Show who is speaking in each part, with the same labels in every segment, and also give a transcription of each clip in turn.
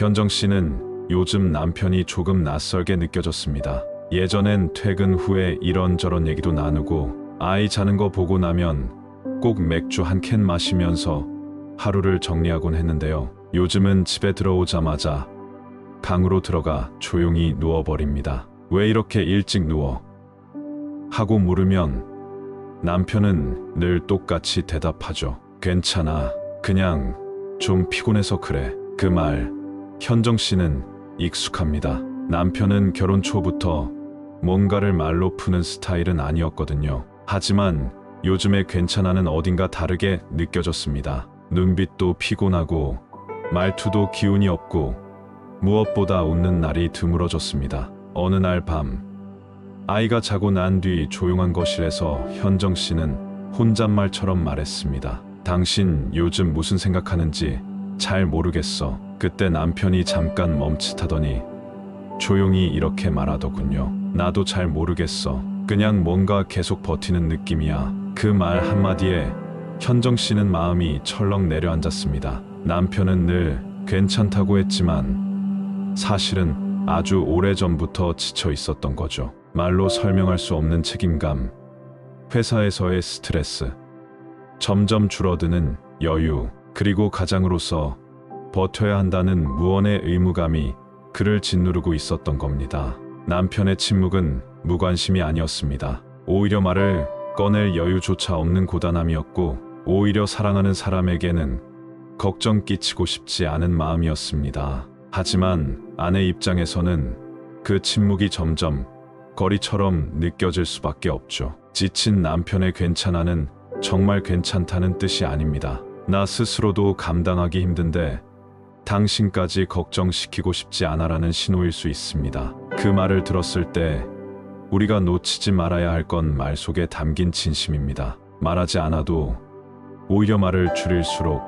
Speaker 1: 현정 씨는 요즘 남편이 조금 낯설게 느껴졌습니다. 예전엔 퇴근 후에 이런저런 얘기도 나누고 아이 자는 거 보고 나면 꼭 맥주 한 캔 마시면서 하루를 정리하곤 했는데요. 요즘은 집에 들어오자마자 방으로 들어가 조용히 누워버립니다. 왜 이렇게 일찍 누워? 하고 물으면 남편은 늘 똑같이 대답하죠. 괜찮아. 그냥 좀 피곤해서 그래. 그 말 현정 씨는 익숙합니다. 남편은 결혼 초부터 뭔가를 말로 푸는 스타일은 아니었거든요. 하지만 요즘에 괜찮아는 어딘가 다르게 느껴졌습니다. 눈빛도 피곤하고 말투도 기운이 없고 무엇보다 웃는 날이 드물어졌습니다. 어느 날 밤 아이가 자고 난 뒤 조용한 거실에서 현정 씨는 혼잣말처럼 말했습니다. 당신 요즘 무슨 생각하는지 잘 모르겠어. 그때 남편이 잠깐 멈칫하더니 조용히 이렇게 말하더군요. 나도 잘 모르겠어. 그냥 뭔가 계속 버티는 느낌이야. 그 말 한마디에 현정 씨는 마음이 철렁 내려앉았습니다. 남편은 늘 괜찮다고 했지만 사실은 아주 오래전부터 지쳐 있었던 거죠. 말로 설명할 수 없는 책임감, 회사에서의 스트레스, 점점 줄어드는 여유, 그리고 가장으로서 버텨야 한다는 무언의 의무감이 그를 짓누르고 있었던 겁니다. 남편의 침묵은 무관심이 아니었습니다. 오히려 말을 꺼낼 여유조차 없는 고단함이었고, 오히려 사랑하는 사람에게는 걱정 끼치고 싶지 않은 마음이었습니다. 하지만 아내 입장에서는 그 침묵이 점점 거리처럼 느껴질 수밖에 없죠. 지친 남편의 괜찮아는 정말 괜찮다는 뜻이 아닙니다. 나 스스로도 감당하기 힘든데 당신까지 걱정시키고 싶지 않아라는 신호일 수 있습니다. 그 말을 들었을 때 우리가 놓치지 말아야 할 건 말 속에 담긴 진심입니다. 말하지 않아도 오히려 말을 줄일수록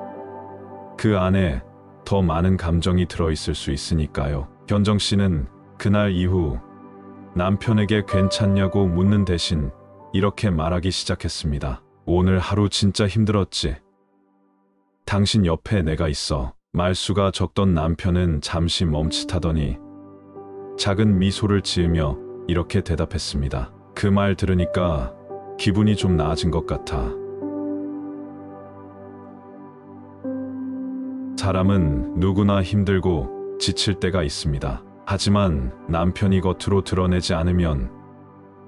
Speaker 1: 그 안에 더 많은 감정이 들어있을 수 있으니까요. 현정 씨는 그날 이후 남편에게 괜찮냐고 묻는 대신 이렇게 말하기 시작했습니다. 오늘 하루 진짜 힘들었지? 당신 옆에 내가 있어. 말수가 적던 남편은 잠시 멈칫하더니 작은 미소를 지으며 이렇게 대답했습니다. 그 말 들으니까 기분이 좀 나아진 것 같아. 사람은 누구나 힘들고 지칠 때가 있습니다. 하지만 남편이 겉으로 드러내지 않으면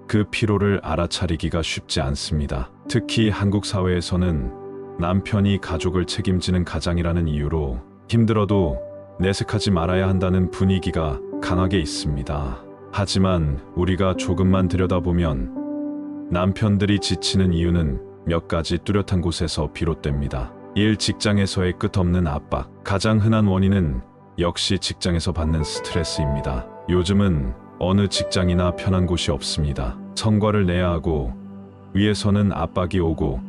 Speaker 1: 그 피로를 알아차리기가 쉽지 않습니다. 특히 한국 사회에서는 남편이 가족을 책임지는 가장이라는 이유로 힘들어도 내색하지 말아야 한다는 분위기가 강하게 있습니다. 하지만 우리가 조금만 들여다보면 남편들이 지치는 이유는 몇 가지 뚜렷한 곳에서 비롯됩니다. 일, 직장에서의 끝없는 압박. 가장 흔한 원인은 역시 직장에서 받는 스트레스입니다. 요즘은 어느 직장이나 편한 곳이 없습니다. 성과를 내야 하고 위에서는 압박이 오고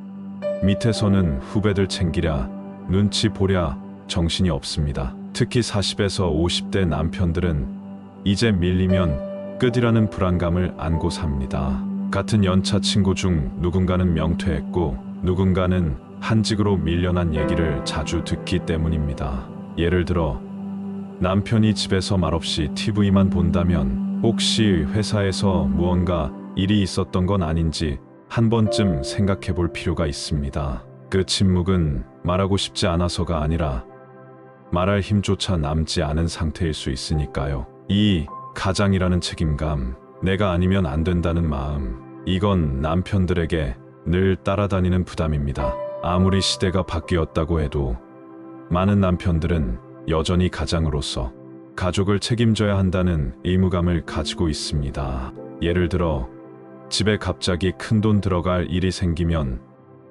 Speaker 1: 밑에서는 후배들 챙기랴 눈치 보랴 정신이 없습니다. 특히 40에서 50대 남편들은 이제 밀리면 끝이라는 불안감을 안고 삽니다. 같은 연차 친구 중 누군가는 명퇴했고 누군가는 한직으로 밀려난 얘기를 자주 듣기 때문입니다. 예를 들어 남편이 집에서 말없이 TV만 본다면 혹시 회사에서 무언가 일이 있었던 건 아닌지 한 번쯤 생각해 볼 필요가 있습니다. 그 침묵은 말하고 싶지 않아서가 아니라 말할 힘조차 남지 않은 상태일 수 있으니까요. 이 가장이라는 책임감, 내가 아니면 안 된다는 마음, 이건 남편들에게 늘 따라다니는 부담입니다. 아무리 시대가 바뀌었다고 해도 많은 남편들은 여전히 가장으로서 가족을 책임져야 한다는 의무감을 가지고 있습니다. 예를 들어 집에 갑자기 큰돈 들어갈 일이 생기면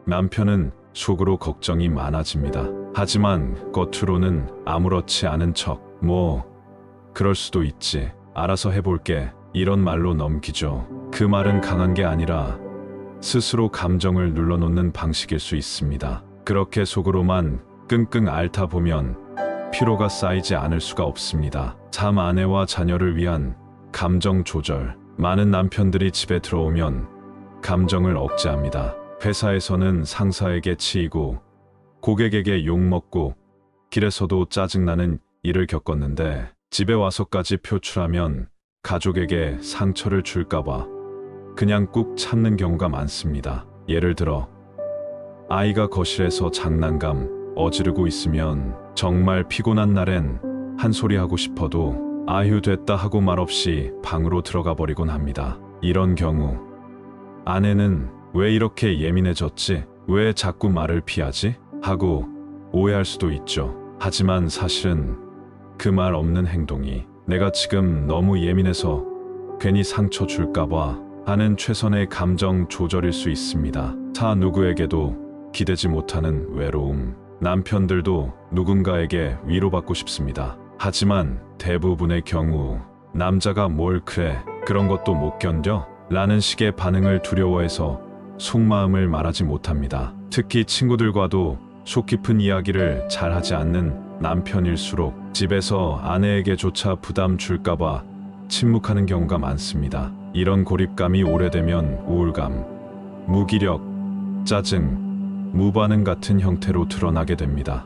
Speaker 1: 남편은 속으로 걱정이 많아집니다. 하지만 겉으로는 아무렇지 않은 척, 그럴 수도 있지, 알아서 해볼게, 이런 말로 넘기죠. 그 말은 강한 게 아니라 스스로 감정을 눌러놓는 방식일 수 있습니다. 그렇게 속으로만 끙끙 앓다 보면 피로가 쌓이지 않을 수가 없습니다. 참, 아내와 자녀를 위한 감정 조절. 많은 남편들이 집에 들어오면 감정을 억제합니다. 회사에서는 상사에게 치이고 고객에게 욕먹고 길에서도 짜증나는 일을 겪었는데 집에 와서까지 표출하면 가족에게 상처를 줄까봐 그냥 꾹 참는 경우가 많습니다. 예를 들어 아이가 거실에서 장난감 어지르고 있으면 정말 피곤한 날엔 한 소리 하고 싶어도 아휴 됐다 하고 말없이 방으로 들어가 버리곤 합니다. 이런 경우 아내는 왜 이렇게 예민해졌지? 왜 자꾸 말을 피하지? 하고 오해할 수도 있죠. 하지만 사실은 그 말 없는 행동이 내가 지금 너무 예민해서 괜히 상처 줄까봐 하는 최선의 감정 조절일 수 있습니다. 타 누구에게도 기대지 못하는 외로움. 남편들도 누군가에게 위로받고 싶습니다. 하지만 대부분의 경우 남자가 뭘 그래 그런 것도 못 견뎌? 라는 식의 반응을 두려워해서 속마음을 말하지 못합니다. 특히 친구들과도 속 깊은 이야기를 잘 하지 않는 남편일수록 집에서 아내에게조차 부담 줄까봐 침묵하는 경우가 많습니다. 이런 고립감이 오래되면 우울감, 무기력, 짜증, 무반응 같은 형태로 드러나게 됩니다.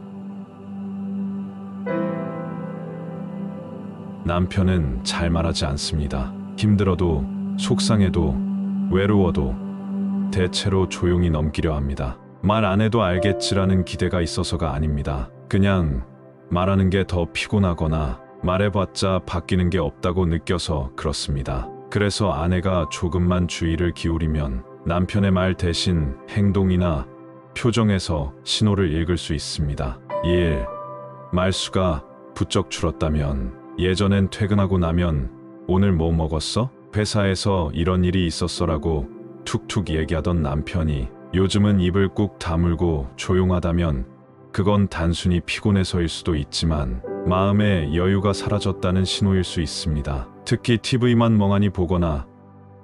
Speaker 1: 남편은 잘 말하지 않습니다. 힘들어도 속상해도 외로워도 대체로 조용히 넘기려 합니다. 말 안 해도 알겠지라는 기대가 있어서가 아닙니다. 그냥 말하는 게 더 피곤하거나 말해봤자 바뀌는 게 없다고 느껴서 그렇습니다. 그래서 아내가 조금만 주의를 기울이면 남편의 말 대신 행동이나 표정에서 신호를 읽을 수 있습니다. 1. 말수가 부쩍 줄었다면 예전엔 퇴근하고 나면 오늘 뭐 먹었어? 회사에서 이런 일이 있었어라고 툭툭 얘기하던 남편이 요즘은 입을 꾹 다물고 조용하다면 그건 단순히 피곤해서일 수도 있지만 마음의 여유가 사라졌다는 신호일 수 있습니다. 특히 TV만 멍하니 보거나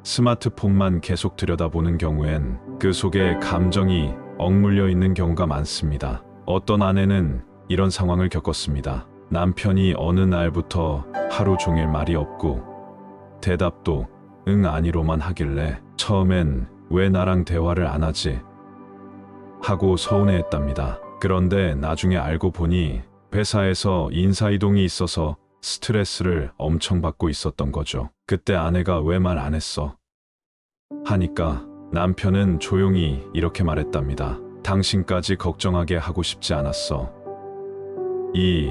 Speaker 1: 스마트폰만 계속 들여다보는 경우엔 그 속에 감정이 억눌려 있는 경우가 많습니다. 어떤 아내는 이런 상황을 겪었습니다. 남편이 어느 날부터 하루 종일 말이 없고 대답도 응 아니로만 하길래 처음엔 왜 나랑 대화를 안 하지? 하고 서운해했답니다. 그런데 나중에 알고 보니 회사에서 인사이동이 있어서 스트레스를 엄청 받고 있었던 거죠. 그때 아내가 왜 말 안 했어? 하니까 남편은 조용히 이렇게 말했답니다. 당신까지 걱정하게 하고 싶지 않았어. 2.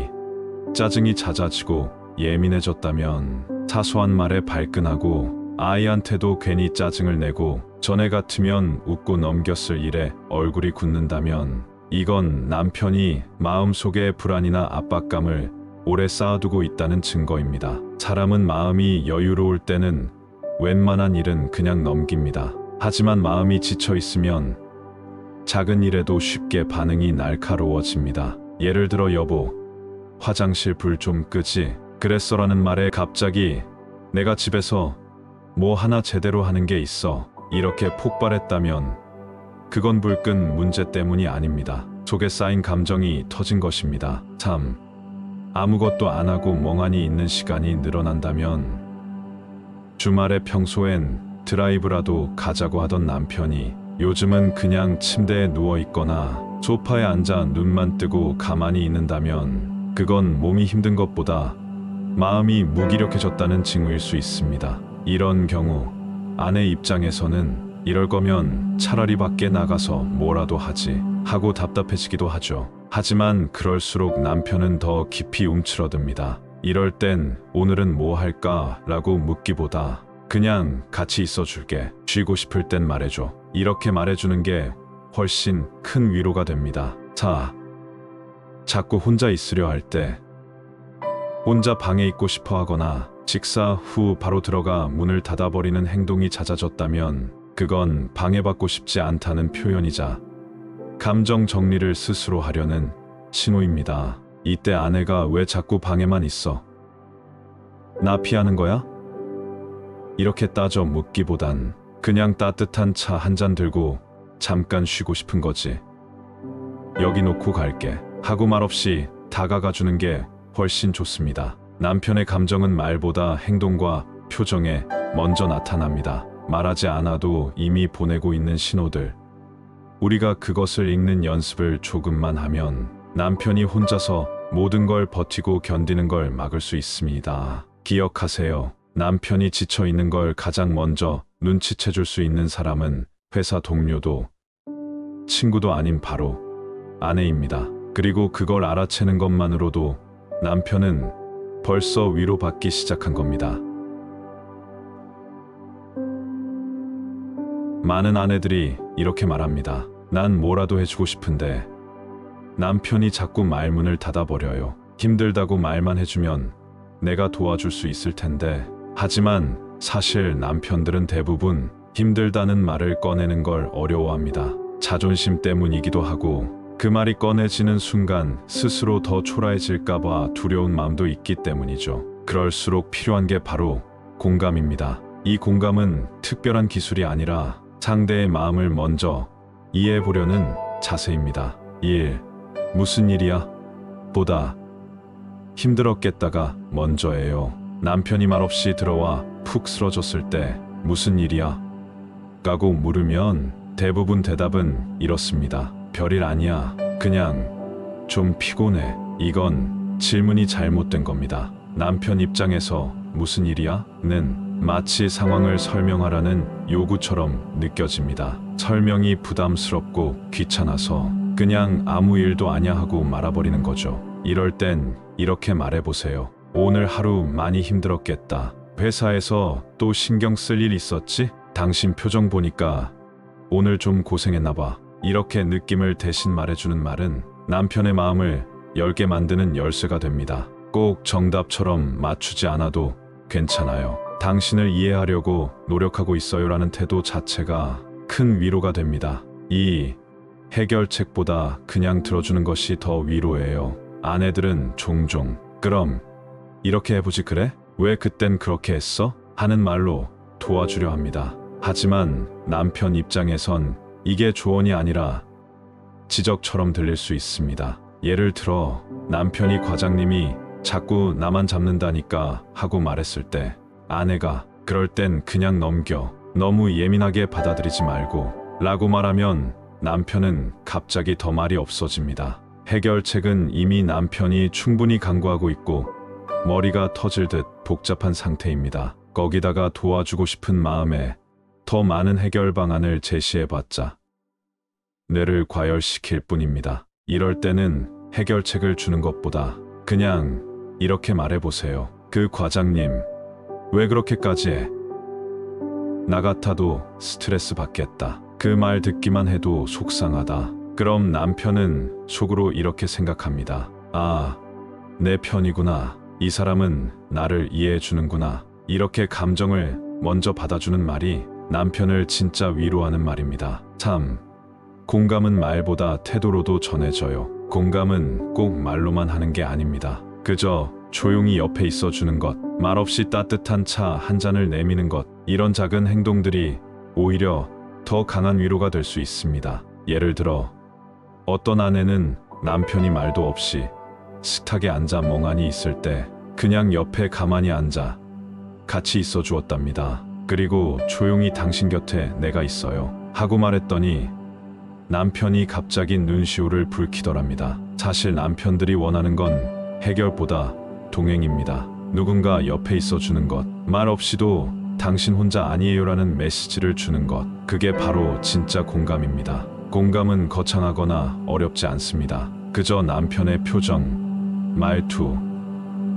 Speaker 1: 짜증이 잦아지고 예민해졌다면 사소한 말에 발끈하고 아이한테도 괜히 짜증을 내고 전에 같으면 웃고 넘겼을 일에 얼굴이 굳는다면 이건 남편이 마음속에 불안이나 압박감을 오래 쌓아두고 있다는 증거입니다. 사람은 마음이 여유로울 때는 웬만한 일은 그냥 넘깁니다. 하지만 마음이 지쳐 있으면 작은 일에도 쉽게 반응이 날카로워집니다. 예를 들어 여보, 화장실 불 좀 끄지? 그랬어라는 말에 갑자기 내가 집에서 뭐 하나 제대로 하는 게 있어. 이렇게 폭발했다면 그건 불끈 문제 때문이 아닙니다. 속에 쌓인 감정이 터진 것입니다. 3. 아무것도 안 하고 멍하니 있는 시간이 늘어난다면 주말에 평소엔 드라이브라도 가자고 하던 남편이 요즘은 그냥 침대에 누워 있거나 소파에 앉아 눈만 뜨고 가만히 있는다면 그건 몸이 힘든 것보다 마음이 무기력해졌다는 징후일 수 있습니다. 이런 경우 아내 입장에서는 이럴 거면 차라리 밖에 나가서 뭐라도 하지 하고 답답해지기도 하죠. 하지만 그럴수록 남편은 더 깊이 움츠러듭니다. 이럴 땐 오늘은 뭐 할까? 라고 묻기보다 그냥 같이 있어줄게. 쉬고 싶을 땐 말해줘. 이렇게 말해주는 게 훨씬 큰 위로가 됩니다. 4. 자꾸 혼자 있으려 할 때 혼자 방에 있고 싶어 하거나 식사 후 바로 들어가 문을 닫아버리는 행동이 잦아졌다면 그건 방해받고 싶지 않다는 표현이자 감정 정리를 스스로 하려는 신호입니다. 이때 아내가 왜 자꾸 방에만 있어? 나 피하는 거야? 이렇게 따져 묻기보단 그냥 따뜻한 차 한 잔 들고 잠깐 쉬고 싶은 거지. 여기 놓고 갈게. 하고 말없이 다가가 주는 게 훨씬 좋습니다. 남편의 감정은 말보다 행동과 표정에 먼저 나타납니다. 말하지 않아도 이미 보내고 있는 신호들. 우리가 그것을 읽는 연습을 조금만 하면 남편이 혼자서 모든 걸 버티고 견디는 걸 막을 수 있습니다. 기억하세요. 남편이 지쳐 있는 걸 가장 먼저 눈치채 줄 수 있는 사람은 회사 동료도 친구도 아닌 바로 아내입니다. 그리고 그걸 알아채는 것만으로도 남편은 벌써 위로받기 시작한 겁니다. 많은 아내들이 이렇게 말합니다. 난 뭐라도 해주고 싶은데 남편이 자꾸 말문을 닫아버려요. 힘들다고 말만 해주면 내가 도와줄 수 있을 텐데. 하지만 사실 남편들은 대부분 힘들다는 말을 꺼내는 걸 어려워합니다. 자존심 때문이기도 하고 그 말이 꺼내지는 순간 스스로 더 초라해질까봐 두려운 마음도 있기 때문이죠. 그럴수록 필요한 게 바로 공감입니다. 이 공감은 특별한 기술이 아니라 상대의 마음을 먼저 이해해보려는 자세입니다. 1. 무슨 일이야? 보다 힘들었겠다가 먼저예요. 남편이 말없이 들어와 푹 쓰러졌을 때 무슨 일이야? 라고 물으면 대부분 대답은 이렇습니다. 별일 아니야. 그냥 좀 피곤해. 이건 질문이 잘못된 겁니다. 남편 입장에서 무슨 일이야? 는 마치 상황을 설명하라는 요구처럼 느껴집니다. 설명이 부담스럽고 귀찮아서 그냥 아무 일도 아냐 하고 말아버리는 거죠. 이럴 땐 이렇게 말해보세요. 오늘 하루 많이 힘들었겠다. 회사에서 또 신경 쓸 일 있었지? 당신 표정 보니까 오늘 좀 고생했나봐. 이렇게 느낌을 대신 말해주는 말은 남편의 마음을 열게 만드는 열쇠가 됩니다. 꼭 정답처럼 맞추지 않아도 괜찮아요. 당신을 이해하려고 노력하고 있어요라는 태도 자체가 큰 위로가 됩니다. 이 해결책보다 그냥 들어주는 것이 더 위로예요. 아내들은 종종 그럼 이렇게 해보지 그래? 왜 그땐 그렇게 했어? 하는 말로 도와주려 합니다. 하지만 남편 입장에선 이게 조언이 아니라 지적처럼 들릴 수 있습니다. 예를 들어 남편이 과장님이 자꾸 나만 잡는다니까 하고 말했을 때 아내가 그럴 땐 그냥 넘겨. 너무 예민하게 받아들이지 말고 라고 말하면 남편은 갑자기 더 말이 없어집니다. 해결책은 이미 남편이 충분히 간구하고 있고 머리가 터질 듯 복잡한 상태입니다. 거기다가 도와주고 싶은 마음에 더 많은 해결 방안을 제시해봤자 뇌를 과열시킬 뿐입니다. 이럴 때는 해결책을 주는 것보다 그냥 이렇게 말해보세요. 그 과장님 왜 그렇게까지 해? 나 같아도 스트레스 받겠다. 그 말 듣기만 해도 속상하다. 그럼 남편은 속으로 이렇게 생각합니다. 아, 내 편이구나. 이 사람은 나를 이해해 주는구나. 이렇게 감정을 먼저 받아주는 말이 남편을 진짜 위로하는 말입니다. 참, 공감은 말보다 태도로도 전해져요. 공감은 꼭 말로만 하는 게 아닙니다. 그저 조용히 옆에 있어 주는 것, 말없이 따뜻한 차 한 잔을 내미는 것, 이런 작은 행동들이 오히려 더 강한 위로가 될 수 있습니다. 예를 들어 어떤 아내는 남편이 말도 없이 식탁에 앉아 멍하니 있을 때 그냥 옆에 가만히 앉아 같이 있어 주었답니다. 그리고 조용히 당신 곁에 내가 있어요 하고 말했더니 남편이 갑자기 눈시울을 붉히더랍니다. 사실 남편들이 원하는 건 해결보다 동행입니다. 누군가 옆에 있어 주는 것, 말 없이도 당신 혼자 아니에요라는 메시지를 주는 것, 그게 바로 진짜 공감입니다. 공감은 거창하거나 어렵지 않습니다. 그저 남편의 표정, 말투,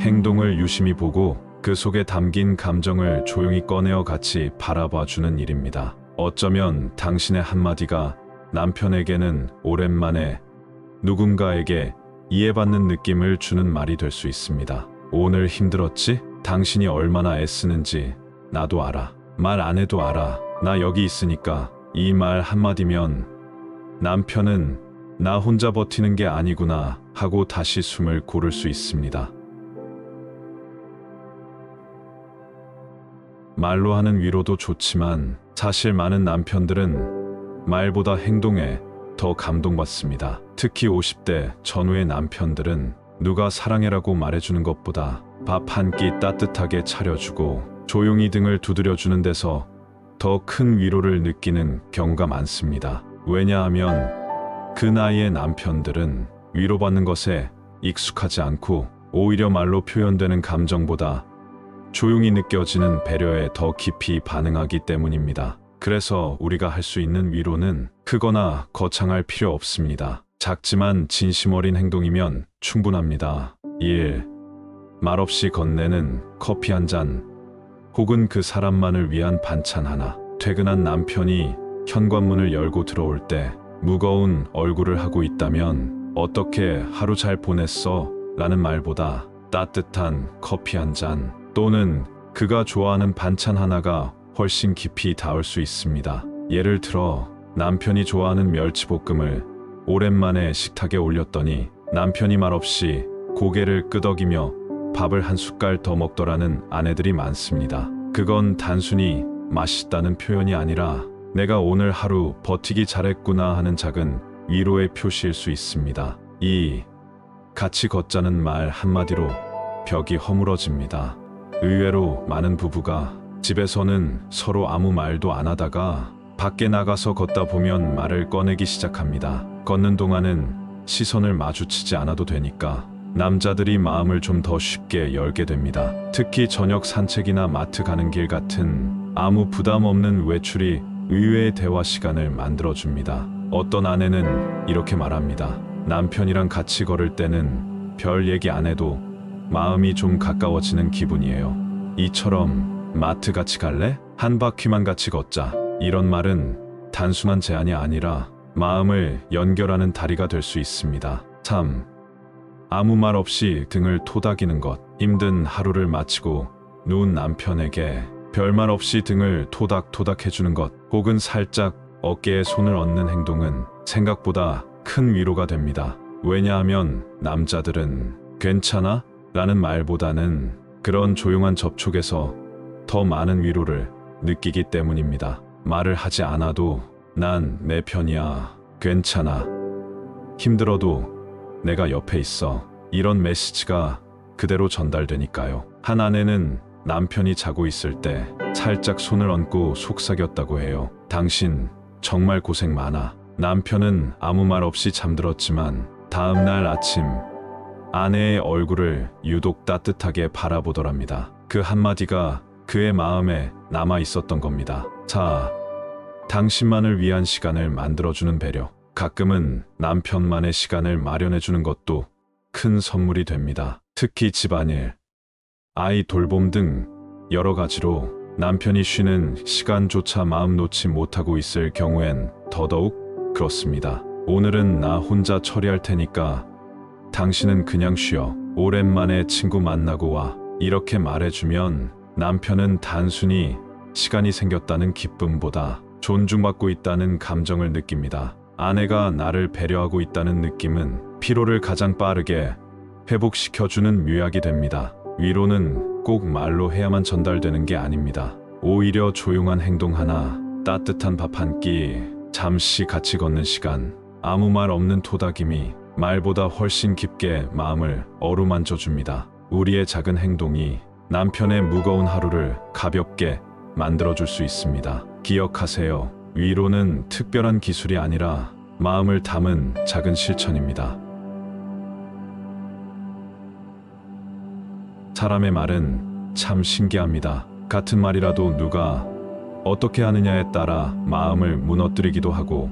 Speaker 1: 행동을 유심히 보고 그 속에 담긴 감정을 조용히 꺼내어 같이 바라봐주는 일입니다. 어쩌면 당신의 한마디가 남편에게는 오랜만에 누군가에게 이해받는 느낌을 주는 말이 될 수 있습니다. 오늘 힘들었지? 당신이 얼마나 애쓰는지 나도 알아. 말 안 해도 알아. 나 여기 있으니까. 이 말 한마디면 남편은 나 혼자 버티는 게 아니구나 하고 다시 숨을 고를 수 있습니다. 말로 하는 위로도 좋지만 사실 많은 남편들은 말보다 행동에 더 감동받습니다. 특히 50대 전후의 남편들은 누가 사랑해라고 말해주는 것보다 밥 한 끼 따뜻하게 차려주고 조용히 등을 두드려주는 데서 더 큰 위로를 느끼는 경우가 많습니다. 왜냐하면 그 나이의 남편들은 위로받는 것에 익숙하지 않고 오히려 말로 표현되는 감정보다 조용히 느껴지는 배려에 더 깊이 반응하기 때문입니다. 그래서 우리가 할 수 있는 위로는 크거나 거창할 필요 없습니다. 작지만 진심 어린 행동이면 충분합니다. 1. 말없이 건네는 커피 한 잔, 혹은 그 사람만을 위한 반찬 하나. 퇴근한 남편이 현관문을 열고 들어올 때 무거운 얼굴을 하고 있다면 어떻게 하루 잘 보냈어? 라는 말보다 따뜻한 커피 한 잔 또는 그가 좋아하는 반찬 하나가 훨씬 깊이 닿을 수 있습니다. 예를 들어 남편이 좋아하는 멸치볶음을 오랜만에 식탁에 올렸더니 남편이 말없이 고개를 끄덕이며 밥을 한 숟갈 더 먹더라는 아내들이 많습니다. 그건 단순히 맛있다는 표현이 아니라 내가 오늘 하루 버티기 잘했구나 하는 작은 위로의 표시일 수 있습니다. 2. 같이 걷자는 말 한마디로 벽이 허물어집니다. 의외로 많은 부부가 집에서는 서로 아무 말도 안 하다가 밖에 나가서 걷다 보면 말을 꺼내기 시작합니다. 걷는 동안은 시선을 마주치지 않아도 되니까 남자들이 마음을 좀 더 쉽게 열게 됩니다. 특히 저녁 산책이나 마트 가는 길 같은 아무 부담 없는 외출이 의외의 대화 시간을 만들어줍니다. 어떤 아내는 이렇게 말합니다. 남편이랑 같이 걸을 때는 별 얘기 안 해도 마음이 좀 가까워지는 기분이에요. 이처럼 마트 같이 갈래? 한 바퀴만 같이 걷자. 이런 말은 단순한 제안이 아니라 마음을 연결하는 다리가 될 수 있습니다. 3. 아무 말 없이 등을 토닥이는 것. 힘든 하루를 마치고 누운 남편에게 별말 없이 등을 토닥토닥 해주는 것, 혹은 살짝 어깨에 손을 얹는 행동은 생각보다 큰 위로가 됩니다. 왜냐하면 남자들은 괜찮아? 라는 말보다는 그런 조용한 접촉에서 더 많은 위로를 느끼기 때문입니다. 말을 하지 않아도 난 내 편이야. 괜찮아. 힘들어도 내가 옆에 있어. 이런 메시지가 그대로 전달되니까요. 한 아내는 남편이 자고 있을 때 살짝 손을 얹고 속삭였다고 해요. 당신 정말 고생 많아. 남편은 아무 말 없이 잠들었지만 다음 날 아침 아내의 얼굴을 유독 따뜻하게 바라보더랍니다. 그 한마디가 그의 마음에 남아 있었던 겁니다. 자, 당신만을 위한 시간을 만들어주는 배려. 가끔은 남편만의 시간을 마련해주는 것도 큰 선물이 됩니다. 특히 집안일, 아이 돌봄 등 여러 가지로 남편이 쉬는 시간조차 마음 놓지 못하고 있을 경우엔 더더욱 그렇습니다. 오늘은 나 혼자 처리할 테니까 당신은 그냥 쉬어. 오랜만에 친구 만나고 와. 이렇게 말해주면 남편은 단순히 시간이 생겼다는 기쁨보다 존중받고 있다는 감정을 느낍니다. 아내가 나를 배려하고 있다는 느낌은 피로를 가장 빠르게 회복시켜주는 묘약이 됩니다. 위로는 꼭 말로 해야만 전달되는 게 아닙니다. 오히려 조용한 행동 하나, 따뜻한 밥 한 끼, 잠시 같이 걷는 시간, 아무 말 없는 토닥임이 말보다 훨씬 깊게 마음을 어루만져 줍니다. 우리의 작은 행동이 남편의 무거운 하루를 가볍게 만들어줄 수 있습니다. 기억하세요. 위로는 특별한 기술이 아니라 마음을 담은 작은 실천입니다. 사람의 말은 참 신기합니다. 같은 말이라도 누가 어떻게 하느냐에 따라 마음을 무너뜨리기도 하고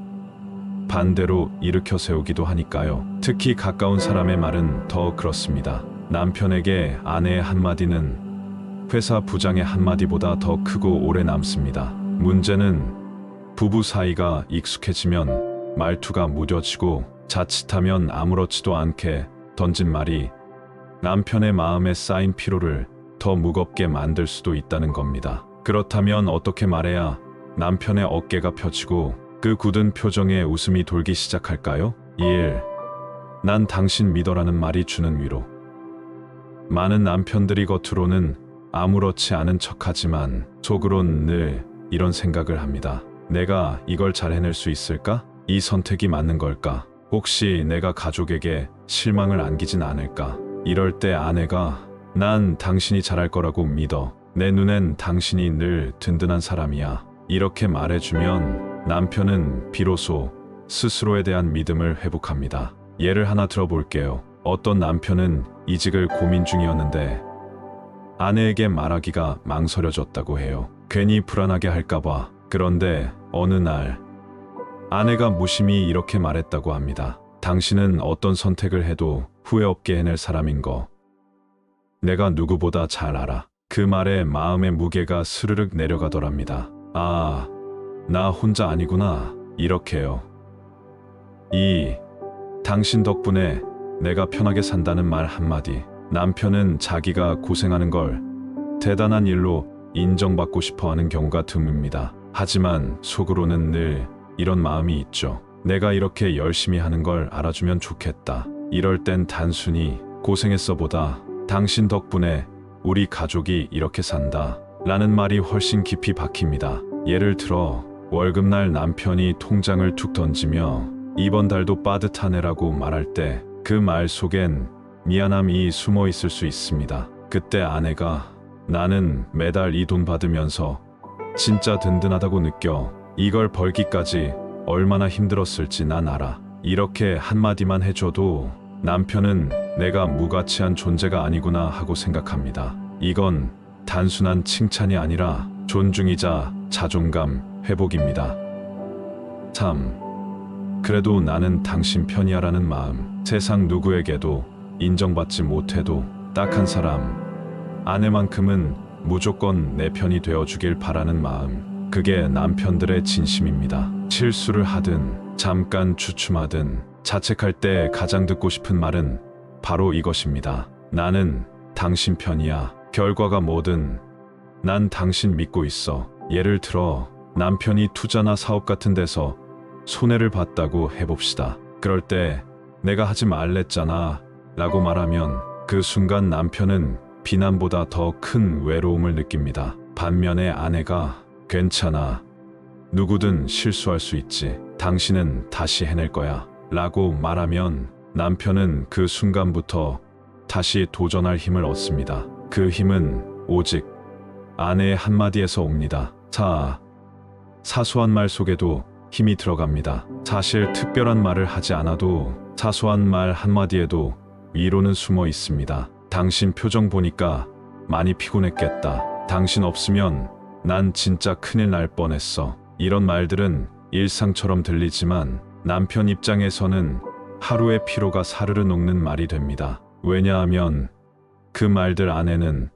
Speaker 1: 반대로 일으켜 세우기도 하니까요. 특히 가까운 사람의 말은 더 그렇습니다. 남편에게 아내의 한마디는 회사 부장의 한마디보다 더 크고 오래 남습니다. 문제는 부부 사이가 익숙해지면 말투가 무뎌지고 자칫하면 아무렇지도 않게 던진 말이 남편의 마음에 쌓인 피로를 더 무겁게 만들 수도 있다는 겁니다. 그렇다면 어떻게 말해야 남편의 어깨가 펴지고 그 굳은 표정에 웃음이 돌기 시작할까요? 1. 난 당신 믿어라는 말이 주는 위로. 많은 남편들이 겉으로는 아무렇지 않은 척하지만 속으론 늘 이런 생각을 합니다. 내가 이걸 잘 해낼 수 있을까? 이 선택이 맞는 걸까? 혹시 내가 가족에게 실망을 안기진 않을까? 이럴 때 아내가 난 당신이 잘할 거라고 믿어. 내 눈엔 당신이 늘 든든한 사람이야. 이렇게 말해주면 남편은 비로소 스스로에 대한 믿음을 회복합니다. 예를 하나 들어볼게요. 어떤 남편은 이직을 고민 중이었는데 아내에게 말하기가 망설여졌다고 해요. 괜히 불안하게 할까봐. 그런데 어느 날 아내가 무심히 이렇게 말했다고 합니다. 당신은 어떤 선택을 해도 후회 없게 해낼 사람인 거 내가 누구보다 잘 알아. 그 말에 마음의 무게가 스르륵 내려가더랍니다. 아, 나 혼자 아니구나. 이렇게요. 당신 덕분에 내가 편하게 산다는 말 한마디. 남편은 자기가 고생하는 걸 대단한 일로 인정받고 싶어 하는 경우가 드뭅니다. 하지만 속으로는 늘 이런 마음이 있죠. 내가 이렇게 열심히 하는 걸 알아주면 좋겠다. 이럴 땐 단순히 고생했어 보다 당신 덕분에 우리 가족이 이렇게 산다 라는 말이 훨씬 깊이 박힙니다. 예를 들어 월급날 남편이 통장을 툭 던지며 이번 달도 빠듯하네라고 말할 때 그 말 속엔 미안함이 숨어 있을 수 있습니다. 그때 아내가 나는 매달 이 돈 받으면서 진짜 든든하다고 느껴. 이걸 벌기까지 얼마나 힘들었을지 난 알아. 이렇게 한마디만 해줘도 남편은 내가 무가치한 존재가 아니구나 하고 생각합니다. 이건 단순한 칭찬이 아니라 존중이자 자존감 회복입니다. 참, 그래도 나는 당신 편이야라는 마음. 세상 누구에게도 인정받지 못해도 딱 한 사람, 아내만큼은 무조건 내 편이 되어주길 바라는 마음. 그게 남편들의 진심입니다. 실수를 하든 잠깐 주춤하든 자책할 때 가장 듣고 싶은 말은 바로 이것입니다. 나는 당신 편이야. 결과가 뭐든 난 당신 믿고 있어. 예를 들어 남편이 투자나 사업 같은 데서 손해를 봤다고 해봅시다. 그럴 때 내가 하지 말랬잖아 라고 말하면 그 순간 남편은 비난보다 더 큰 외로움을 느낍니다. 반면에 아내가 괜찮아. 누구든 실수할 수 있지. 당신은 다시 해낼 거야 라고 말하면 남편은 그 순간부터 다시 도전할 힘을 얻습니다. 그 힘은 오직 아내의 한마디에서 옵니다. 사소한 말 속에도 힘이 들어갑니다. 사실 특별한 말을 하지 않아도 사소한 말 한마디에도 위로는 숨어 있습니다. 당신 표정 보니까 많이 피곤했겠다. 당신 없으면 난 진짜 큰일 날 뻔했어. 이런 말들은 일상처럼 들리지만 남편 입장에서는 하루의 피로가 사르르 녹는 말이 됩니다. 왜냐하면 그 말들 안에는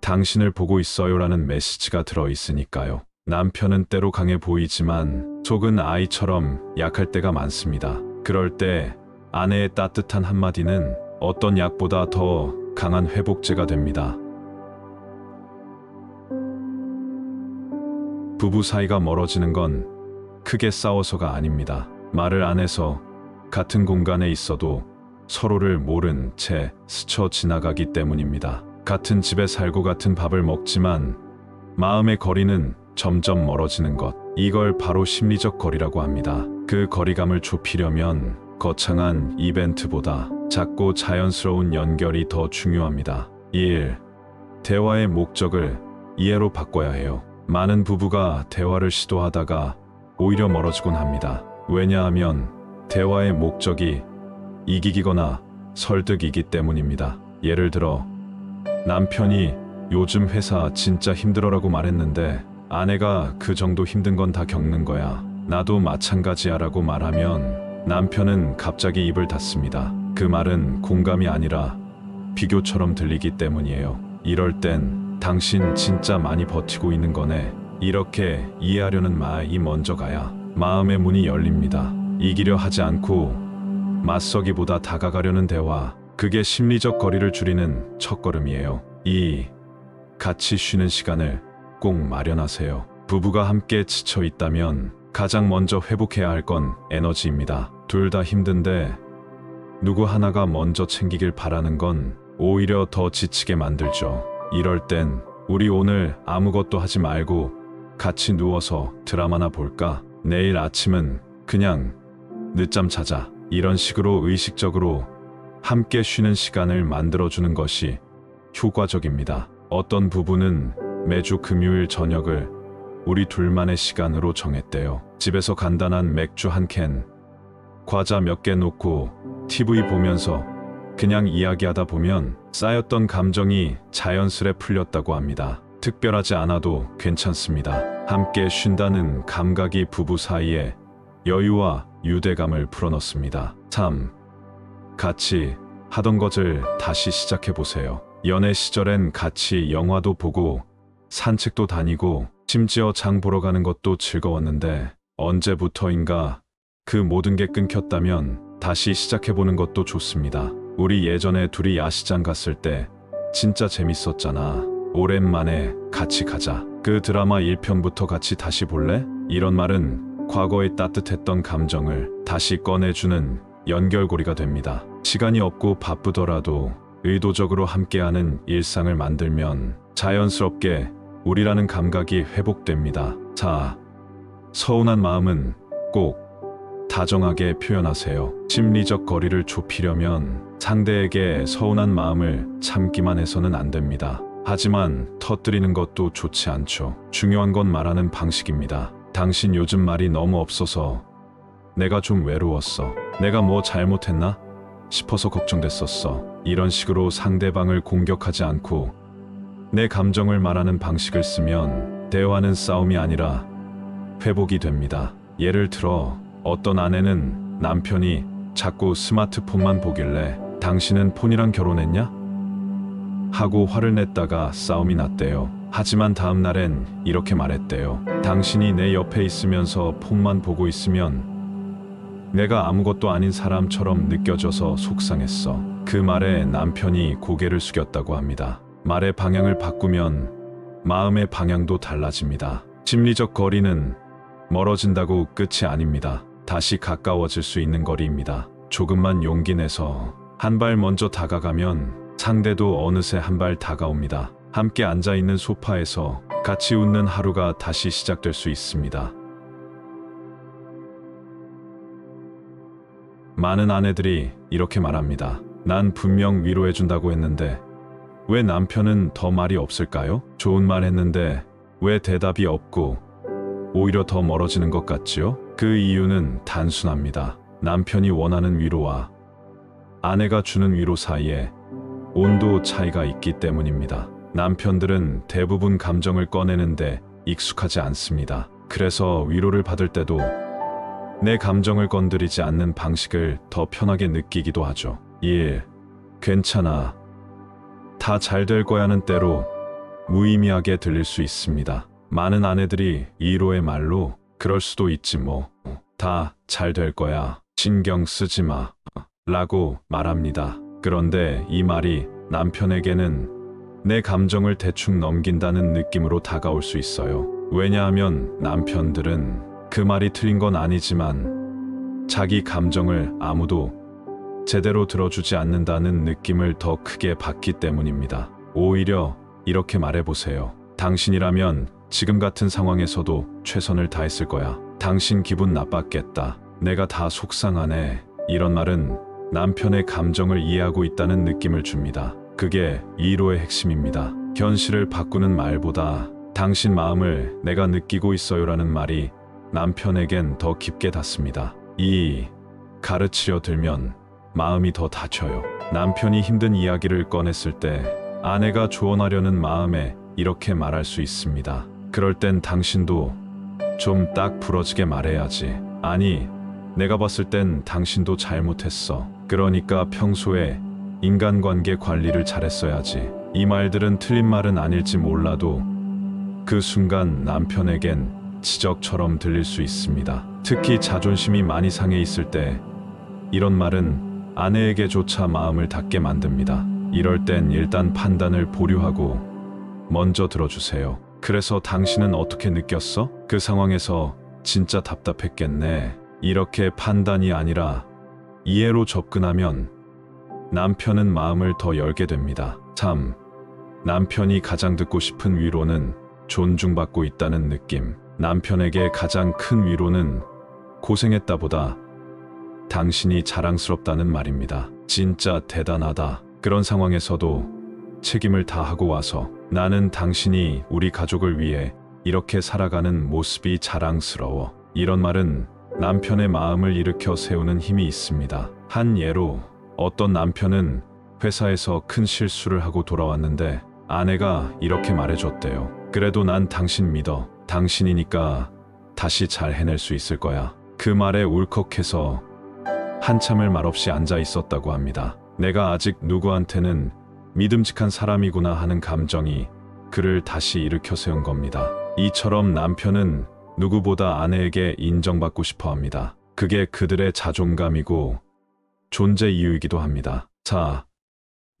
Speaker 1: 당신을 보고 있어요라는 메시지가 들어있으니까요. 남편은 때로 강해 보이지만 속은 아이처럼 약할 때가 많습니다. 그럴 때 아내의 따뜻한 한마디는 어떤 약보다 더 강한 회복제가 됩니다. 부부 사이가 멀어지는 건 크게 싸워서가 아닙니다. 말을 안 해서 같은 공간에 있어도 서로를 모른 채 스쳐 지나가기 때문입니다. 같은 집에 살고 같은 밥을 먹지만 마음의 거리는 점점 멀어지는 것. 이걸 바로 심리적 거리라고 합니다. 그 거리감을 좁히려면 거창한 이벤트보다 작고 자연스러운 연결이 더 중요합니다. 1. 대화의 목적을 이해로 바꿔야 해요. 많은 부부가 대화를 시도하다가 오히려 멀어지곤 합니다. 왜냐하면 대화의 목적이 이기기거나 설득이기 때문입니다. 예를 들어 남편이 요즘 회사 진짜 힘들어라고 말했는데 아내가 그 정도 힘든 건 다 겪는 거야. 나도 마찬가지야 라고 말하면 남편은 갑자기 입을 닫습니다. 그 말은 공감이 아니라 비교처럼 들리기 때문이에요. 이럴 땐 당신 진짜 많이 버티고 있는 거네. 이렇게 이해하려는 말이 먼저 가야 마음의 문이 열립니다. 이기려 하지 않고 맞서기보다 다가가려는 대화. 그게 심리적 거리를 줄이는 첫걸음이에요. 2. 같이 쉬는 시간을 꼭 마련하세요. 부부가 함께 지쳐 있다면 가장 먼저 회복해야 할 건 에너지입니다. 둘 다 힘든데 누구 하나가 먼저 챙기길 바라는 건 오히려 더 지치게 만들죠. 이럴 땐 우리 오늘 아무것도 하지 말고 같이 누워서 드라마나 볼까? 내일 아침은 그냥 늦잠 자자. 이런 식으로 의식적으로 함께 쉬는 시간을 만들어주는 것이 효과적입니다. 어떤 부부는 매주 금요일 저녁을 우리 둘만의 시간으로 정했대요. 집에서 간단한 맥주 한 캔, 과자 몇 개 놓고 TV 보면서 그냥 이야기하다 보면 쌓였던 감정이 자연스레 풀렸다고 합니다. 특별하지 않아도 괜찮습니다. 함께 쉰다는 감각이 부부 사이에 여유와 유대감을 풀어넣습니다. 3. 같이 하던 것을 다시 시작해보세요. 연애 시절엔 같이 영화도 보고 산책도 다니고 심지어 장 보러 가는 것도 즐거웠는데 언제부터인가 그 모든 게 끊겼다면 다시 시작해보는 것도 좋습니다. 우리 예전에 둘이 야시장 갔을 때 진짜 재밌었잖아. 오랜만에 같이 가자. 그 드라마 1편부터 같이 다시 볼래? 이런 말은 과거의 따뜻했던 감정을 다시 꺼내주는 연결고리가 됩니다. 시간이 없고 바쁘더라도 의도적으로 함께하는 일상을 만들면 자연스럽게 우리라는 감각이 회복됩니다. 자, 서운한 마음은 꼭 다정하게 표현하세요. 심리적 거리를 좁히려면 상대에게 서운한 마음을 참기만 해서는 안 됩니다. 하지만 터뜨리는 것도 좋지 않죠. 중요한 건 말하는 방식입니다. 당신 요즘 말이 너무 없어서 내가 좀 외로웠어. 내가 뭐 잘못했나 싶어서 걱정됐었어. 이런 식으로 상대방을 공격하지 않고 내 감정을 말하는 방식을 쓰면 대화는 싸움이 아니라 회복이 됩니다. 예를 들어 어떤 아내는 남편이 자꾸 스마트폰만 보길래 당신은 폰이랑 결혼했냐? 하고 화를 냈다가 싸움이 났대요. 하지만 다음 날엔 이렇게 말했대요. 당신이 내 옆에 있으면서 폰만 보고 있으면 내가 아무것도 아닌 사람처럼 느껴져서 속상했어. 그 말에 남편이 고개를 숙였다고 합니다. 말의 방향을 바꾸면 마음의 방향도 달라집니다. 심리적 거리는 멀어진다고 끝이 아닙니다. 다시 가까워질 수 있는 거리입니다. 조금만 용기 내서 한 발 먼저 다가가면 상대도 어느새 한 발 다가옵니다. 함께 앉아있는 소파에서 같이 웃는 하루가 다시 시작될 수 있습니다. 많은 아내들이 이렇게 말합니다. 난 분명 위로해준다고 했는데 왜 남편은 더 말이 없을까요? 좋은 말 했는데 왜 대답이 없고 오히려 더 멀어지는 것 같지요? 그 이유는 단순합니다. 남편이 원하는 위로와 아내가 주는 위로 사이에 온도 차이가 있기 때문입니다. 남편들은 대부분 감정을 꺼내는데 익숙하지 않습니다. 그래서 위로를 받을 때도 내 감정을 건드리지 않는 방식을 더 편하게 느끼기도 하죠. 1. 괜찮아. 다 잘 될 거야는 때로 무의미하게 들릴 수 있습니다. 많은 아내들이 위로의 말로 그럴 수도 있지 뭐. 다 잘 될 거야. 신경 쓰지 마. 라고 말합니다. 그런데 이 말이 남편에게는 내 감정을 대충 넘긴다는 느낌으로 다가올 수 있어요. 왜냐하면 남편들은 그 말이 틀린 건 아니지만 자기 감정을 아무도 제대로 들어주지 않는다는 느낌을 더 크게 받기 때문입니다. 오히려 이렇게 말해보세요. 당신이라면 지금 같은 상황에서도 최선을 다했을 거야. 당신 기분 나빴겠다. 내가 다 속상하네. 이런 말은 남편의 감정을 이해하고 있다는 느낌을 줍니다. 그게 위로의 핵심입니다. 현실을 바꾸는 말보다 당신 마음을 내가 느끼고 있어요라는 말이 남편에겐 더 깊게 닿습니다. 2. 가르치려 들면 마음이 더 다쳐요. 남편이 힘든 이야기를 꺼냈을 때 아내가 조언하려는 마음에 이렇게 말할 수 있습니다. 그럴 땐 당신도 좀 딱 부러지게 말해야지. 아니, 내가 봤을 땐 당신도 잘못했어. 그러니까 평소에 인간관계 관리를 잘했어야지. 이 말들은 틀린 말은 아닐지 몰라도 그 순간 남편에겐 지적처럼 들릴 수 있습니다. 특히 자존심이 많이 상해 있을 때 이런 말은 아내에게조차 마음을 닫게 만듭니다. 이럴 땐 일단 판단을 보류하고 먼저 들어주세요. 그래서 당신은 어떻게 느꼈어? 그 상황에서 진짜 답답했겠네. 이렇게 판단이 아니라 이해로 접근하면 남편은 마음을 더 열게 됩니다. 3. 남편이 가장 듣고 싶은 위로는 존중받고 있다는 느낌. 남편에게 가장 큰 위로는 고생했다보다 당신이 자랑스럽다는 말입니다. 진짜 대단하다. 그런 상황에서도 책임을 다하고 와서 나는 당신이 우리 가족을 위해 이렇게 살아가는 모습이 자랑스러워. 이런 말은 남편의 마음을 일으켜 세우는 힘이 있습니다. 한 예로 어떤 남편은 회사에서 큰 실수를 하고 돌아왔는데 아내가 이렇게 말해줬대요. 그래도 난 당신 믿어. 당신이니까 다시 잘 해낼 수 있을 거야. 그 말에 울컥해서 한참을 말없이 앉아 있었다고 합니다. 내가 아직 누구한테는 믿음직한 사람이구나 하는 감정이 그를 다시 일으켜 세운 겁니다. 이처럼 남편은 누구보다 아내에게 인정받고 싶어 합니다. 그게 그들의 자존감이고 존재 이유이기도 합니다. 자,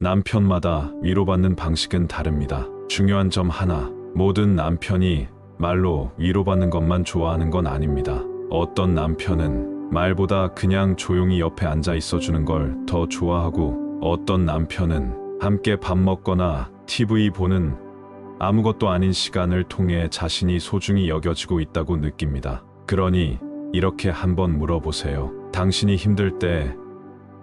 Speaker 1: 남편마다 위로받는 방식은 다릅니다. 중요한 점 하나, 모든 남편이 말로 위로받는 것만 좋아하는 건 아닙니다. 어떤 남편은 말보다 그냥 조용히 옆에 앉아 있어주는 걸 더 좋아하고, 어떤 남편은 함께 밥 먹거나 TV 보는 아무것도 아닌 시간을 통해 자신이 소중히 여겨지고 있다고 느낍니다. 그러니 이렇게 한번 물어보세요. 당신이 힘들 때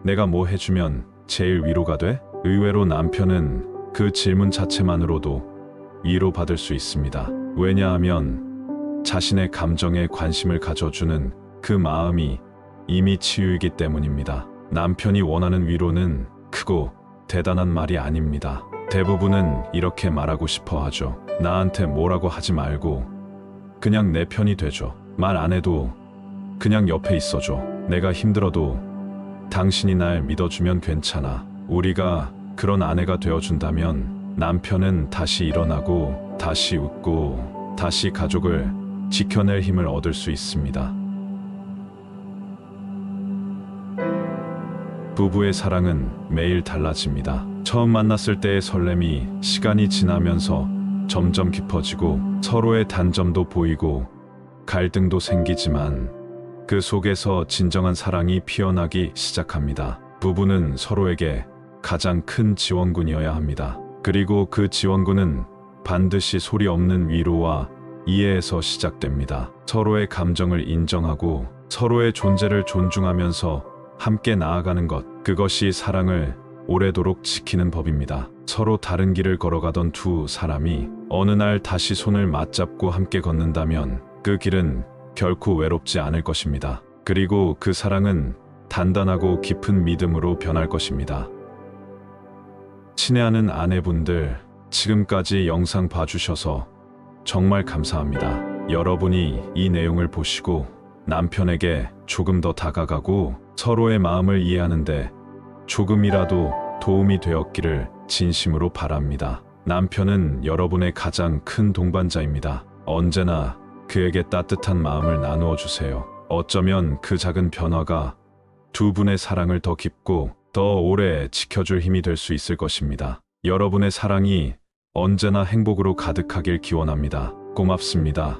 Speaker 1: 내가 뭐 해주면 제일 위로가 돼? 의외로 남편은 그 질문 자체만으로도 위로받을 수 있습니다. 왜냐하면 자신의 감정에 관심을 가져주는 그 마음이 이미 치유이기 때문입니다. 남편이 원하는 위로는 크고 대단한 말이 아닙니다. 대부분은 이렇게 말하고 싶어 하죠. 나한테 뭐라고 하지 말고 그냥 내 편이 돼줘. 말 안 해도 그냥 옆에 있어줘. 내가 힘들어도 당신이 날 믿어주면 괜찮아. 우리가 그런 아내가 되어준다면 남편은 다시 일어나고 다시 웃고 다시 가족을 지켜낼 힘을 얻을 수 있습니다. 부부의 사랑은 매일 달라집니다. 처음 만났을 때의 설렘이 시간이 지나면서 점점 깊어지고 서로의 단점도 보이고 갈등도 생기지만 그 속에서 진정한 사랑이 피어나기 시작합니다. 부부는 서로에게 가장 큰 지원군이어야 합니다. 그리고 그 지원군은 반드시 소리 없는 위로와 이해에서 시작됩니다. 서로의 감정을 인정하고 서로의 존재를 존중하면서 함께 나아가는 것, 그것이 사랑을 오래도록 지키는 법입니다. 서로 다른 길을 걸어가던 두 사람이 어느 날 다시 손을 맞잡고 함께 걷는다면 그 길은 결코 외롭지 않을 것입니다. 그리고 그 사랑은 단단하고 깊은 믿음으로 변할 것입니다. 친애하는 아내분들, 지금까지 영상 봐주셔서 정말 감사합니다. 여러분이 이 내용을 보시고 남편에게 조금 더 다가가고 서로의 마음을 이해하는데 조금이라도 도움이 되었기를 진심으로 바랍니다. 남편은 여러분의 가장 큰 동반자입니다. 언제나 그에게 따뜻한 마음을 나누어 주세요. 어쩌면 그 작은 변화가 두 분의 사랑을 더 깊고 더 오래 지켜줄 힘이 될 수 있을 것입니다. 여러분의 사랑이 언제나 행복으로 가득하길 기원합니다. 고맙습니다.